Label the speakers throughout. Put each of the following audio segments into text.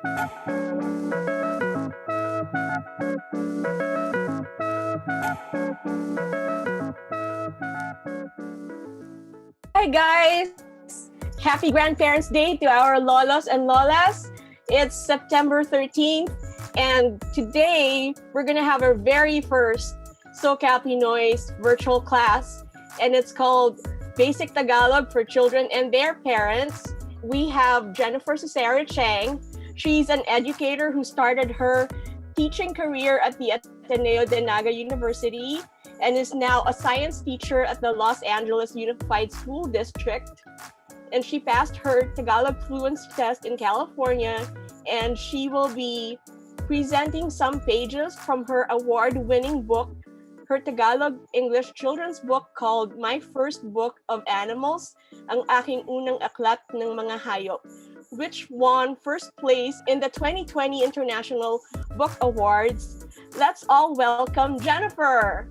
Speaker 1: Hi guys! Happy Grandparents' Day to our lolos and lolas. It's September 13th and today we're gonna have our very first SoCal Pinoy's virtual class and it's called Basic Tagalog for Children and Their Parents. We have Jennifer Suzara-Cheng. She's an educator who started her teaching career at the Ateneo de Naga University and is now a science teacher at the Los Angeles Unified School District. And she passed her Tagalog fluency test in California, and she will be presenting some pages from her award-winning book, her Tagalog English children's book called My First Book of Animals, Ang Aking Unang Aklat ng Mga Hayop, which won first place in the 2020 International Book Awards. Let's all welcome Jennifer!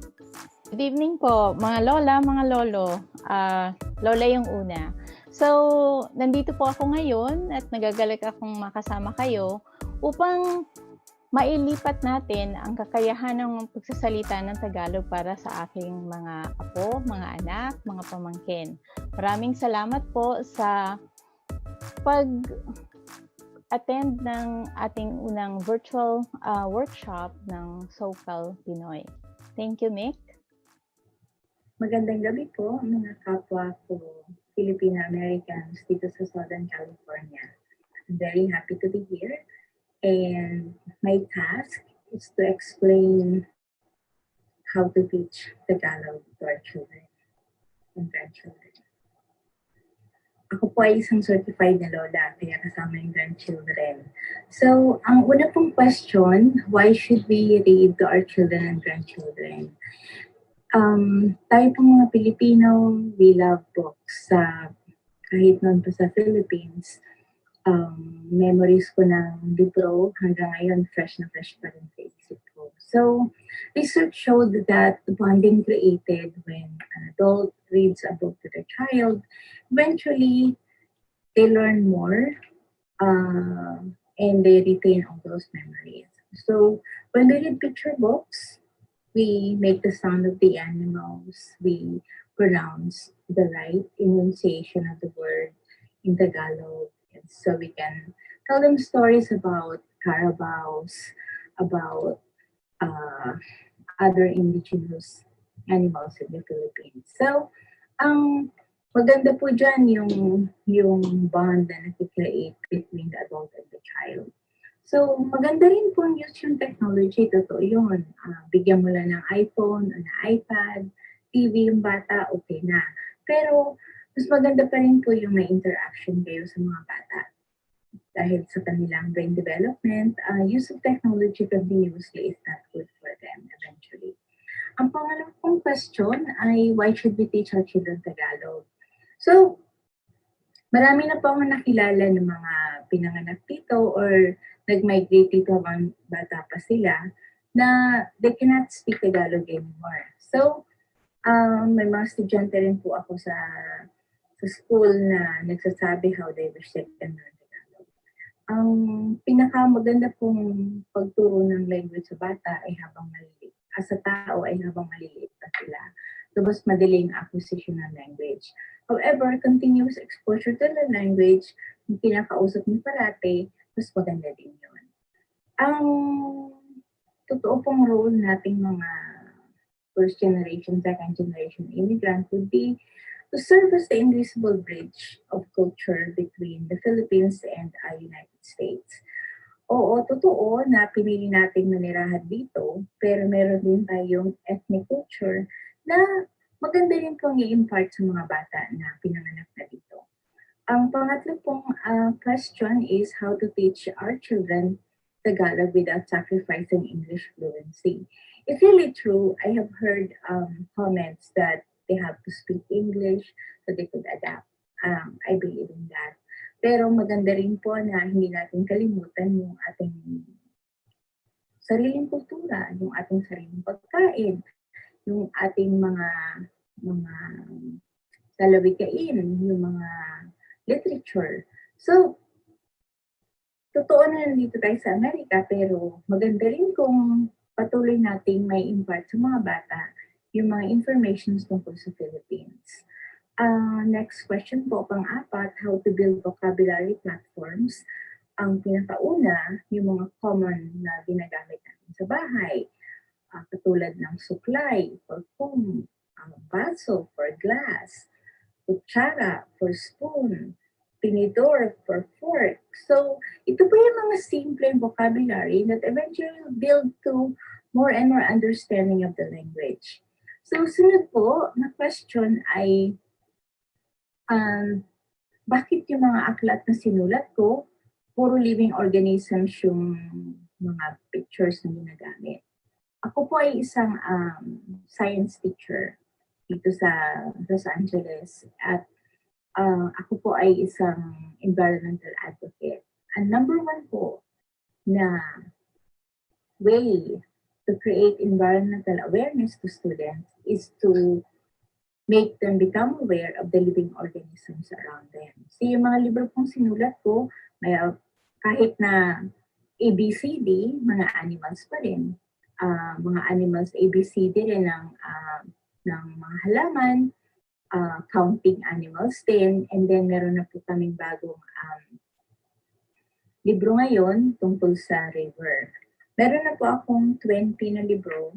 Speaker 2: Good evening po, mga lola, mga lolo. Lola yung una. So, nandito po ako ngayon at nagagalak akong makasama kayo upang mailipat natin ang kakayahan ng pagsasalita ng Tagalog para sa aking mga apo, mga anak, mga pamangkin. Maraming salamat po sa pag-attend ng ating unang virtual workshop ng SoCal Pinoy. Thank you, Mick.
Speaker 3: Magandang gabi po mga kapwa ko Filipino-Americans dito sa Southern California. I'm very happy to be here and my task is to explain how to teach Tagalog to our children and grandchildren. Ako po ay isang certified na lola kaya kasama yung grandchildren. So, ang una pong question, why should we read to our children and grandchildren? Tayo pong mga Pilipino, we love books. Kahit noon pa sa Philippines, memories ko ng libro hanggang ngayon, fresh na fresh pa rin sa isip ko. So, research showed that the bonding created when an adult reads a book to their child, eventually, they learn more and they retain all those memories. So, when we read picture books, we make the sound of the animals. We pronounce the right enunciation of the word in Tagalog. And so we can tell them stories about carabaos, about other indigenous animals in the Philippines. So, ang maganda po dyan yung bond na nakikreate between the adult and the child. So, maganda rin po use yung technology. Totoo yun. Bigyan mo lang ng iPhone o na iPad, TV yung bata, okay na. Pero, mas maganda pa rin po yung may interaction kayo sa mga bata. Dahil sa kanilang brain development, use of technology continuously is not good for them eventually. Ang pangalawang question ay, why should we teach our children Tagalog? So, marami na po akong nakilala ng mga pinanganak dito or nag-migrate dito habang bata pa sila na they cannot speak Tagalog anymore. So, may mga estudyante rin po ako sa school na nagsasabi how they wish they can learn Tagalog. Ang pinakamaganda pong pagturo ng language sa bata ay habang maliliit. As a tao ay habang maliliit pa sila. So, mas madaling acquisition ng language. However, continuous exposure to the language, yung pinakausap niyo parati, mas maganda din yun. Ang totoo pong role nating mga first generation, second generation immigrant would be to serve as the invisible bridge of culture between the Philippines and the United States. Oo, totoo na pinili nating manirahan dito, pero meron din tayong ethnic culture na maganda rin pong i-impart sa mga bata na pinanganak na dito. Ang pangatlo pong question is how to teach our children Tagalog without sacrificing English fluency. It's really true. I have heard comments that they have to speak English so they could adapt. I believe in that. Pero maganda rin po na hindi natin kalimutan yung ating sariling kultura, yung ating sariling pagkain, yung ating mga salawikain, yung mga literature. So, totoo na nandito tayo sa Amerika, pero maganda rin kung patuloy nating may impart sa mga bata yung mga informations tungkol sa Philippines. Next question po, pang-apat, how to build vocabulary platforms. Ang pinakauna, yung mga common na ginagamit natin sa bahay, katulad ng suklay for foam, baso for glass, kutsara for spoon, tinidor for fork. So, ito po yung mga simple vocabulary that eventually will build to more and more understanding of the language. So, sunod po na question ay, bakit yung mga aklat na sinulat ko, puro living organisms yung mga pictures na ginagamit? Ako po ay isang science teacher dito sa Los Angeles at ako po ay isang environmental advocate. Ang number one po na way to create environmental awareness to students is to make them become aware of the living organisms around them. So yung mga libro pong sinulat ko, may, kahit na ABCD, mga animals pa rin. Mga animals ABCD rin ng mga halaman, counting animals din, and then meron na po kaming bagong libro ngayon tungkol sa river. Meron na po akong 20 na libro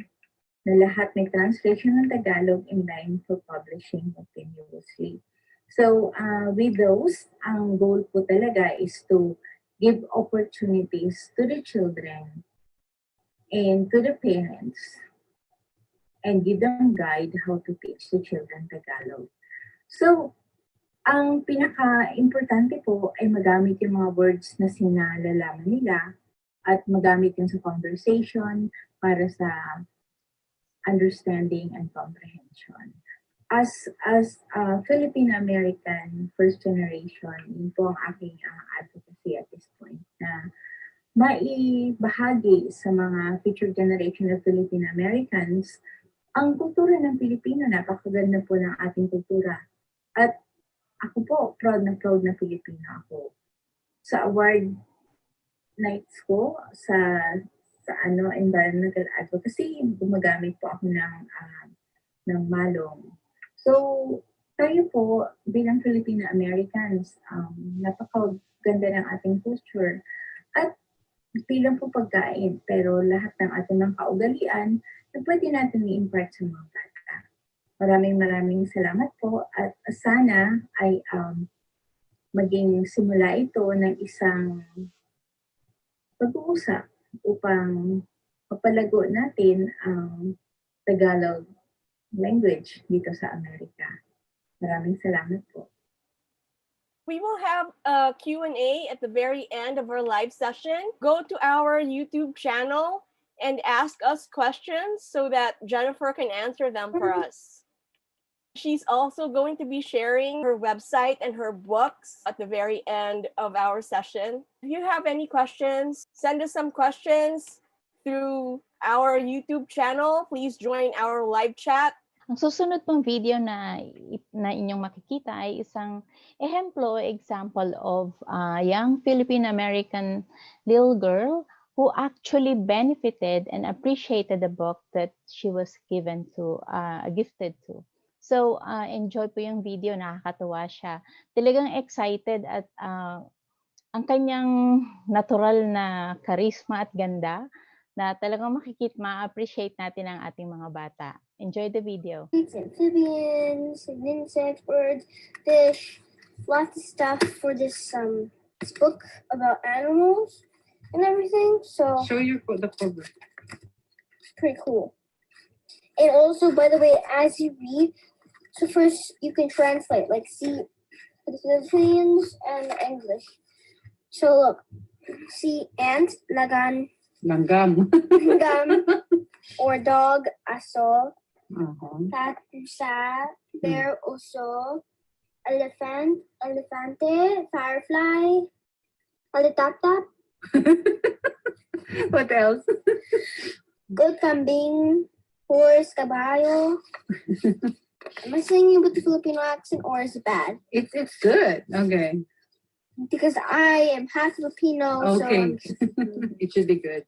Speaker 3: na lahat may translation ng Tagalog in line for publishing continuously. So with those, ang goal po talaga is to give opportunities to the children and to the parents and give them guide how to teach the children Tagalog. So, ang pinaka-importante po ay magamit yung mga words na sinalalaman nila at magamit yun sa conversation para sa understanding and comprehension. As Filipino-American first generation, yun po ang aking advocacy at this point na maibahagi sa mga future generation of Filipino-Americans ang kultura ng Pilipino. Napakaganda po ng ating kultura. At ako po, proud na Filipino ako. Sa award nights ko, sa environmental advocacy, gumagamit po ako ng malong. So, tayo po, bilang Filipino-Americans, napakaganda ng ating culture. At bilang po pagkain, pero lahat ng ating mga kaugalian na pwede natin i-impart sa mga bata. Maraming salamat po at sana ay maging simula ito ng isang pag-uusap upang mapalago natin ang Tagalog language dito sa Amerika. Maraming salamat po.
Speaker 1: We will have a Q&A at the very end of our live session. Go to our YouTube channel and ask us questions so that Jennifer can answer them for us. She's also going to be sharing her website and her books at the very end of our session. If you have any questions, send us some questions through our YouTube channel. Please join our live chat.
Speaker 2: Ang susunod pong video na inyong makikita ay isang example of a young Filipino-American little girl who actually benefited and appreciated the book that she was gifted to. So, enjoy po yung video, nakakatuwa siya. Talagang excited at ang kanyang natural na charisma at ganda na talagang ma-appreciate natin ang ating mga bata. Enjoy the video.
Speaker 4: Amphibians, insects, birds, fish, lots of stuff for this book about animals and everything. So
Speaker 5: show the cover.
Speaker 4: Pretty cool. And also, by the way, as you read, so first you can translate, like see the Philippines and English. So look, see ant, langgam, or dog, aso, cat, pusa, bear, oso, elephant, elefante, firefly, alitap-tap.
Speaker 5: What else?
Speaker 4: Goat, kambing, horse, caballo. Am I saying it with the Filipino accent or is it bad?
Speaker 5: It's good. Okay.
Speaker 4: because I am half Filipino, so
Speaker 5: Okay.
Speaker 4: I'm
Speaker 5: It should be good.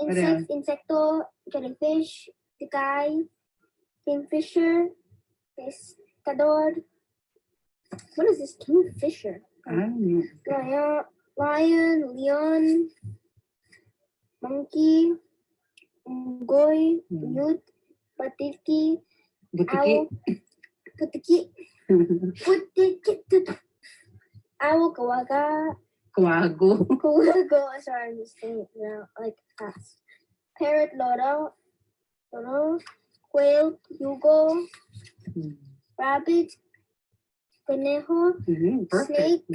Speaker 4: insecto, jellyfish, tikay, kingfisher, pescador. What is this kingfisher?
Speaker 5: I don't know.
Speaker 4: Lion, leon, monkey, unggoy, newt, patiki, owl,
Speaker 5: Butiki.
Speaker 4: putiki, owl, kawaga,
Speaker 5: Kuwago.
Speaker 4: sorry, I'm just saying it now, like fast. Parrot, loro, quail, hugo, rabbit, conejo,
Speaker 5: Perfect.
Speaker 4: snake,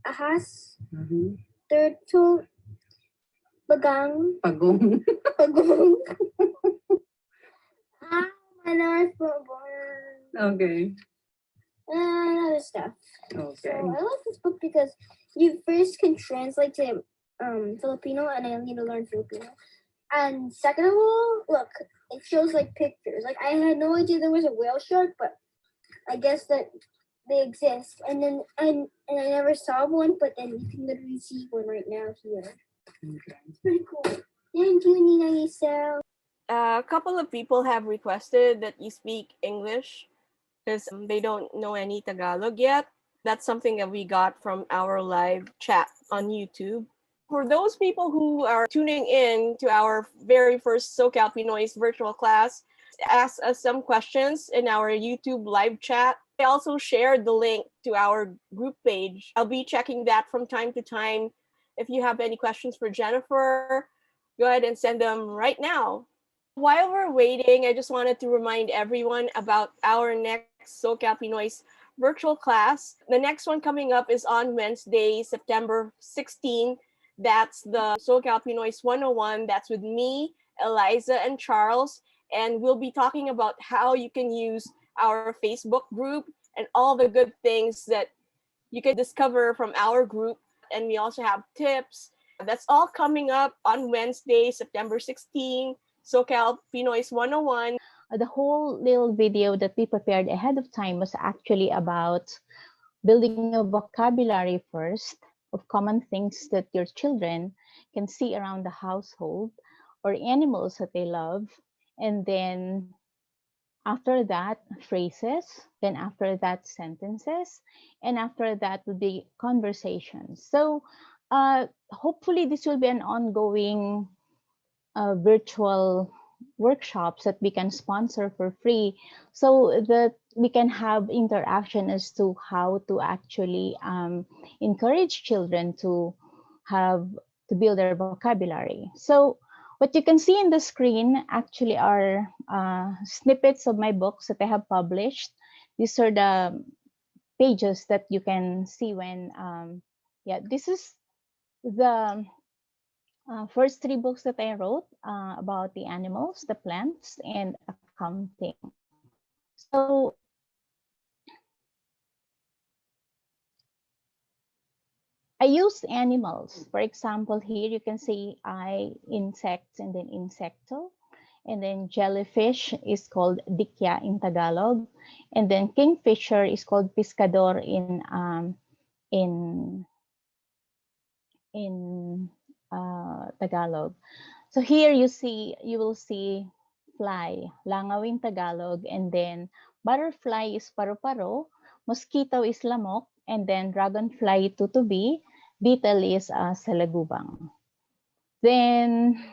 Speaker 4: ahas, turtle, bagang,
Speaker 5: Pagong.
Speaker 4: pagong. My nose burn.
Speaker 5: Okay.
Speaker 4: And other stuff.
Speaker 5: Okay.
Speaker 4: So I like this book because you first can translate to Filipino, and I need to learn Filipino. And second of all, look, it shows like pictures. Like I had no idea there was a whale shark, but I guess that they exist. And then I never saw one, but then you can literally see one right now here.
Speaker 5: Okay.
Speaker 4: It's pretty cool. Thank you, Nina Giselle.
Speaker 1: A couple of people have requested that you speak English because they don't know any Tagalog yet. That's something that we got from our live chat on YouTube. For those people who are tuning in to our very first SoCal Pinoy's virtual class, ask us some questions in our YouTube live chat. I also shared the link to our group page. I'll be checking that from time to time. If you have any questions for Jennifer, go ahead and send them right now. While we're waiting, I just wanted to remind everyone about our next SoCal Pinoy's virtual class. The next one coming up is on Wednesday, September 16. That's the SoCal Pinoy's 101. That's with me, Eliza, and Charles. And we'll be talking about how you can use our Facebook group and all the good things that you can discover from our group. And we also have tips. That's all coming up on Wednesday, September 16. SoCal Pinoy's 101.
Speaker 2: The whole little video that we prepared ahead of time was actually about building a vocabulary first of common things that your children can see around the household or animals that they love. And then after that, phrases. Then after that, sentences. And after that would be conversations. So hopefully this will be an ongoing virtual workshops that we can sponsor for free so that we can have interaction as to how to actually encourage children to have to build their vocabulary. So what you can see in the screen actually are snippets of my books that I have published. These are the pages that you can see when this is the first three books that I wrote about the animals, the plants, and accounting. So I use animals. For example, here you can see insects and then insecto. And then jellyfish is called dikya in Tagalog. And then kingfisher is called pescador in Tagalog. So here you will see fly, langaw in Tagalog, and then butterfly is paru-paro, mosquito is lamok, and then dragonfly tutubi, beetle is salagubang. Then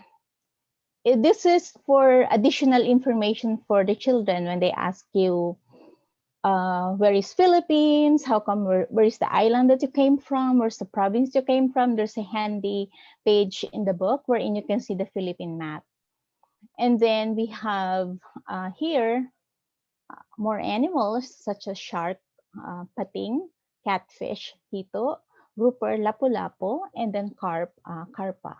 Speaker 2: this is for additional information for the children when they ask you where is Philippines, how come where is the island that you came from, where's the province you came from. There's a handy page in the book wherein you can see the Philippine map. And then we have here more animals such as shark, pating, catfish, hito, grouper, lapu-lapu, and then carp, carpa.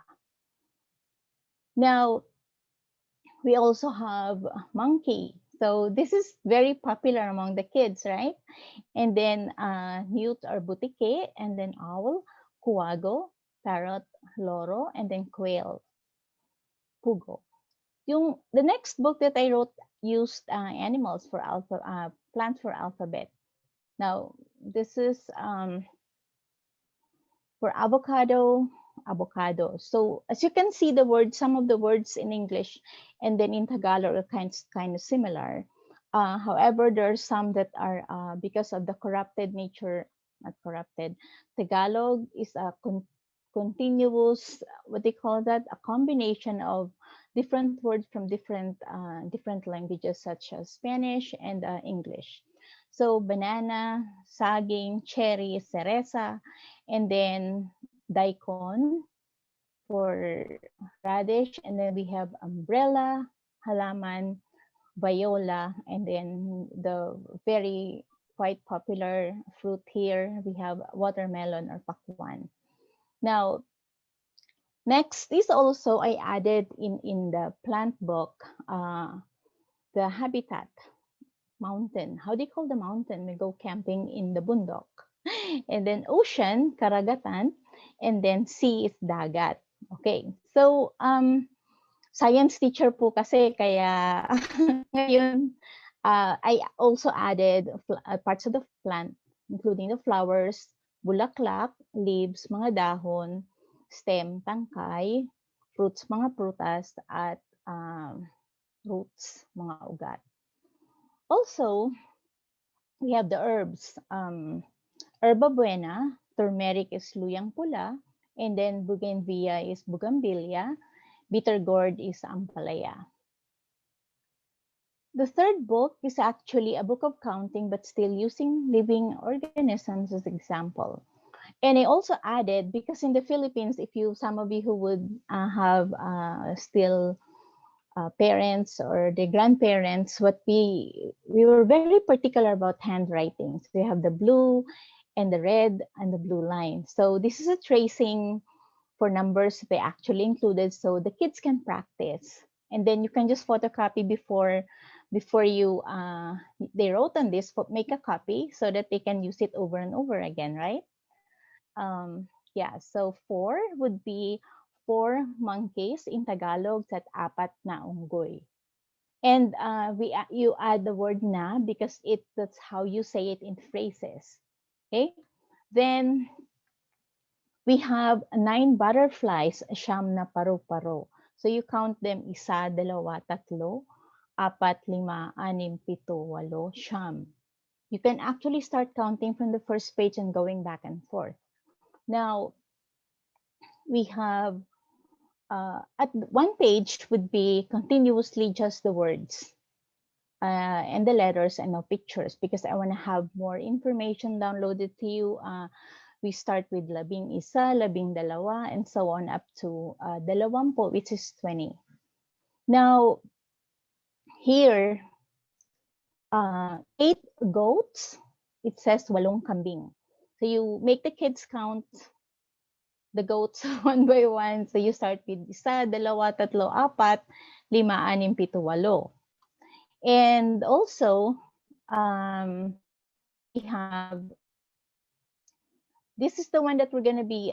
Speaker 2: Now, we also have monkey. So this is very popular among the kids, right? And then newt or butike, and then owl, kuwago, parrot, loro, and then quail, pugo. The next book that I wrote used animals for plants for alphabet. Now, this is For avocado, avocado. So as you can see, the word, some of the words in English and then in Tagalog are kind of similar. However, there are some that are because of the corrupted nature, not corrupted. Tagalog is a continuous, what they call that, a combination of different words from different languages such as Spanish and English. So banana, saging, cherry, cereza, and then daikon for radish, and then we have umbrella, halaman, viola, and then the very quite popular fruit here, we have watermelon or pakwan. Now, next is also I added in the plant book the habitat mountain. How do you call the mountain? We go camping in the bundok. And then ocean, karagatan, and then sea is dagat. Okay. So science teacher po kasi kaya ngayon I also added parts of the plant including the flowers, bulaklak, leaves, mga dahon, stem, tangkay, fruits, mga prutas, at roots, mga ugat. Also, we have the herbs. Herba buena, turmeric is luyang pula, and then bougainvillea is bugambilya, bitter gourd is ampalaya. The third book is actually a book of counting, but still using living organisms as example. And I also added, because in the Philippines, if you, some of you who would have still parents or the grandparents, what we were very particular about handwriting. So we have the blue and the red and the blue line. So this is a tracing for numbers they actually included, so the kids can practice. And then you can just photocopy before you they wrote on this, make a copy so that they can use it over and over again, right? Yeah, so 4 would be 4 monkeys in Tagalog, at apat na unggoy. And you add the word na because that's how you say it in phrases. Okay, then we have 9 butterflies, siyam na paru-paro. So you count them, isa, dalawa, tatlo, apat, lima, anim, pito, walo, siyam. You can actually start counting from the first page and going back and forth. Now, we have at one page would be continuously just the words and the letters and no pictures, because I want to have more information downloaded to you. We start with labing isa, labing dalawa, and so on up to dalawampu, which is 20. Now, here, 8 goats, it says walong kambing. So you make the kids count the goats one by one. So you start with isa, dalawa, tatlo, apat, lima, anim, pito, walo. And also, we have, this is the one that we're going to be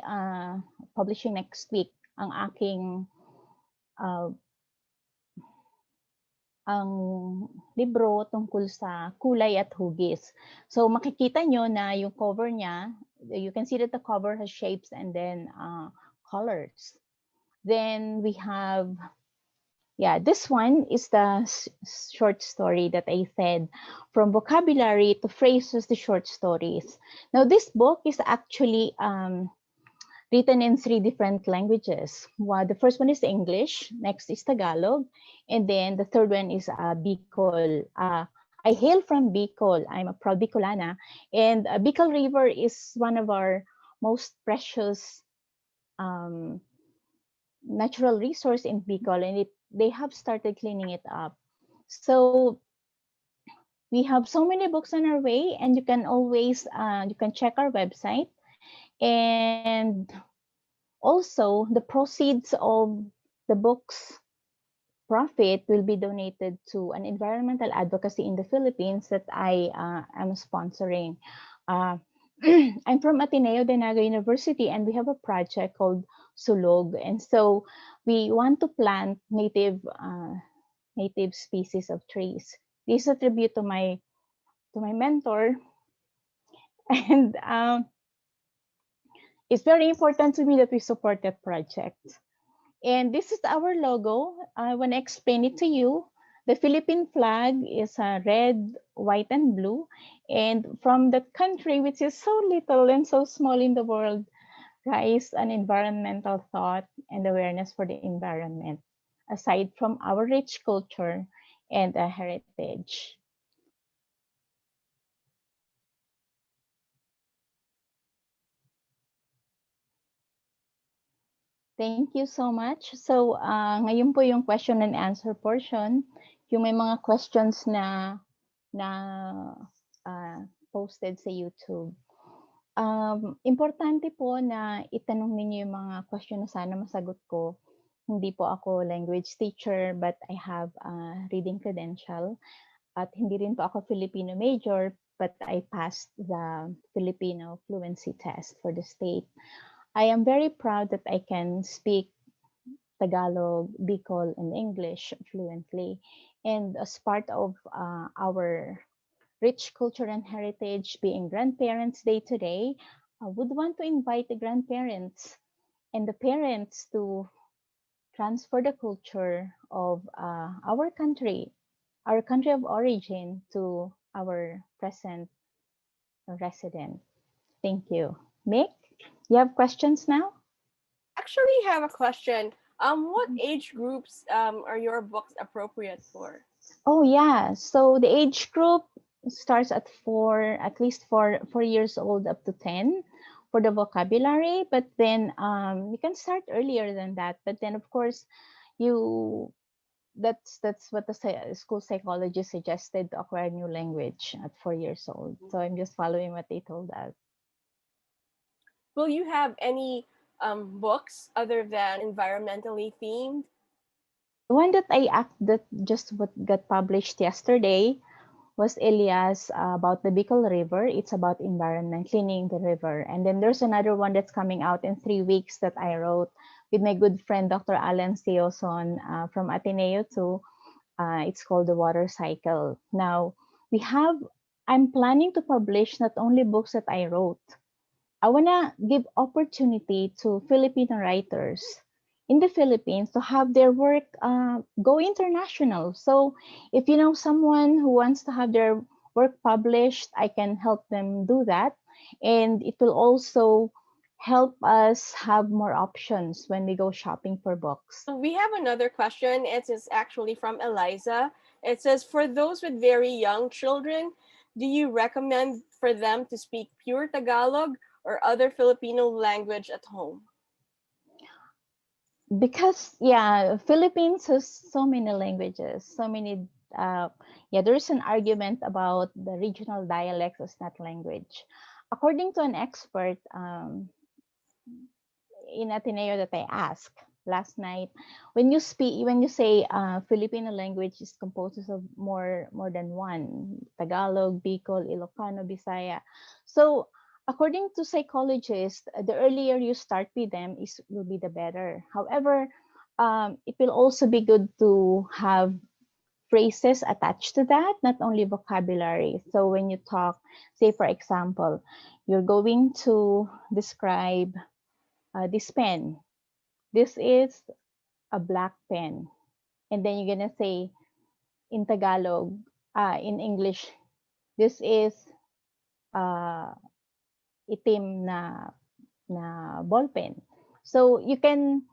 Speaker 2: publishing next week, ang aking ang libro tungkol sa kulay at hugis. So makikita nyo na yung cover niya, you can see that the cover has shapes and then colors. Then we have, yeah, this one is the short story that I said, from vocabulary to phrases to short stories. Now this book is actually written in 3 different languages. The first one is English, next is Tagalog, and then the third one is Bicol. I hail from Bicol. I'm a proud Bicolana, and Bicol River is one of our most precious natural resource in Bicol, and they have started cleaning it up. So we have so many books on our way, and you can always you can check our website. And also, the proceeds of the book's profit will be donated to an environmental advocacy in the Philippines that I am sponsoring. I'm from Ateneo de Naga University, and we have a project called Sulog. And so we want to plant native species of trees. This is a tribute to my mentor. And it's very important to me that we support that project. And this is our logo. I want to explain it to you. The Philippine flag is red, white, and blue. And from that country, which is so little and so small in the world, rise an environmental thought and awareness for the environment, aside from our rich culture and heritage. Thank you so much. So, ngayon po yung question and answer portion. Yung may mga questions na posted sa YouTube. Importante po na itanong ninyo yung mga question na sana masagot ko. Hindi po ako language teacher, but I have a reading credential. At hindi rin po ako Filipino major, but I passed the Filipino fluency test for the state. I am very proud that I can speak Tagalog, Bicol, and English fluently. And as part of our rich culture and heritage being Grandparents' Day today, I would want to invite the grandparents and the parents to transfer the culture of our country of origin to our present resident. Thank you. Mick, you have questions now?
Speaker 1: Actually have a question. What age groups are your books appropriate for?
Speaker 2: Oh yeah. So the age group starts at at least 4 years old up to 10 for the vocabulary. But then you can start earlier than that. But then of course, that's what the school psychologist suggested to acquire new language at 4 years old. So I'm just following what they told us.
Speaker 1: Will you have any books other than environmentally themed?
Speaker 2: The one that just what got published yesterday was Elias about the Bicol River. It's about environment, cleaning the river. And then there's another one that's coming out in 3 weeks that I wrote with my good friend, Dr. Alan Steoson from Ateneo too. It's called The Water Cycle. Now, I'm planning to publish not only books that I wrote. I want to give opportunity to Filipino writers in the Philippines to have their work go international. So if you know someone who wants to have their work published, I can help them do that. And it will also help us have more options when we go shopping for books.
Speaker 1: We have another question. It is actually from Eliza. It says, for those with very young children, do you recommend for them to speak pure Tagalog or other Filipino language at home?
Speaker 2: Because Philippines has so many languages, so many there's an argument about the regional dialects as not language. According to an expert in Ateneo that I asked last night, when you say Filipino language is composed of more than one: Tagalog, Bicol, Ilocano, Bisaya. So according to psychologists, the earlier you start with them will be the better. However, it will also be good to have phrases attached to that, not only vocabulary. So when you talk, say for example, you're going to describe this pen. This is a black pen. And then you're gonna say in Tagalog, in English, this is itim na ball pen. So you can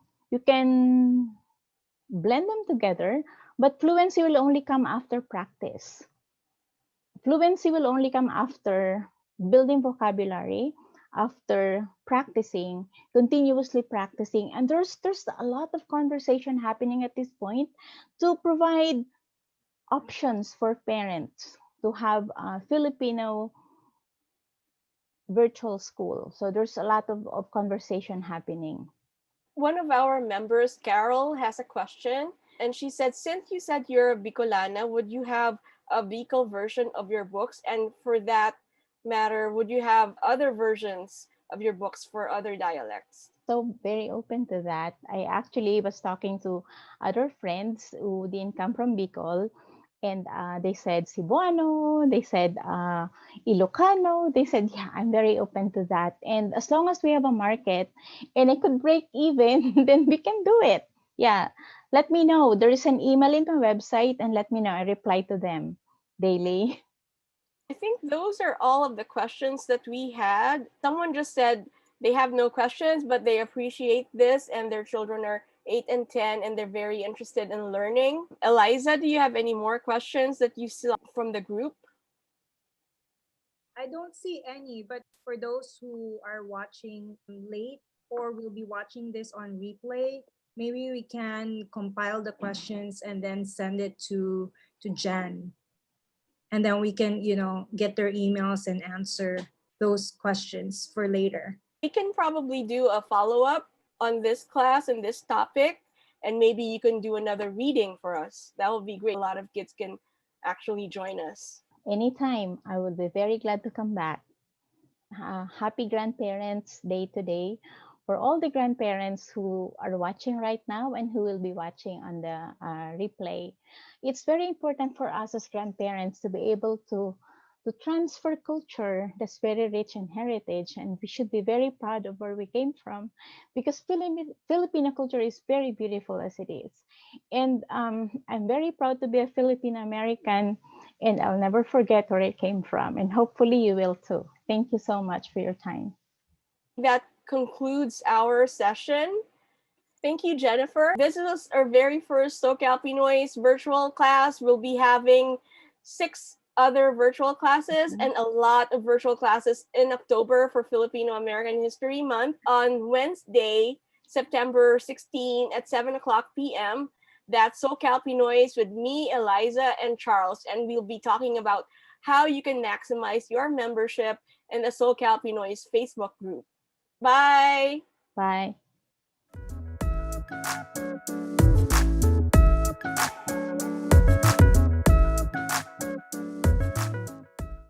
Speaker 2: blend them together, but fluency will only come after practice. Fluency will only come after building vocabulary, after practicing, continuously practicing. And there's a lot of conversation happening at this point to provide options for parents to have a Filipino virtual school. So there's a lot of conversation happening.
Speaker 1: One of our members, Carol, has a question. And she said, since you said you're a Bicolana, would you have a Bicol version of your books? And for that matter, would you have other versions of your books for other dialects?
Speaker 2: So very open to that. I actually was talking to other friends who didn't come from Bicol. And they said Cebuano, they said Ilocano. They said, yeah, I'm very open to that. And as long as we have a market and I could break even, then we can do it. Yeah, let me know. There is an email in my website and let me know. I reply to them daily.
Speaker 1: I think those are all of the questions that we had. Someone just said they have no questions, but they appreciate this and their children are 8 and 10 and they're very interested in learning. Eliza, do you have any more questions that you saw from the group?
Speaker 6: I don't see any, but for those who are watching late or will be watching this on replay, maybe we can compile the questions and then send it to Jen. And then we can, get their emails and answer those questions for later.
Speaker 1: We can probably do a follow-up on this class and this topic, and maybe you can do another reading for us. That would be great. A lot of kids can actually join us.
Speaker 2: Anytime, I would be very glad to come back. Happy Grandparents Day today for all the grandparents who are watching right now and who will be watching on the replay. It's very important for us as grandparents to be able to transfer culture that's very rich in heritage, and we should be very proud of where we came from, because Filipino culture is very beautiful as it is. And I'm very proud to be a Filipino American, and I'll never forget where it came from, and hopefully you will too. Thank you so much for your time.
Speaker 1: That concludes our session. Thank you, Jennifer. This is our very first SoCal Pinoy's virtual class. We'll be having 6 other virtual classes and a lot of virtual classes in October for Filipino American History Month on Wednesday, September 16 at 7 o'clock p.m. That's SoCal Pinoy's with me, Eliza, and Charles. And we'll be talking about how you can maximize your membership in the SoCal Pinoy's Facebook group. Bye!
Speaker 2: Bye.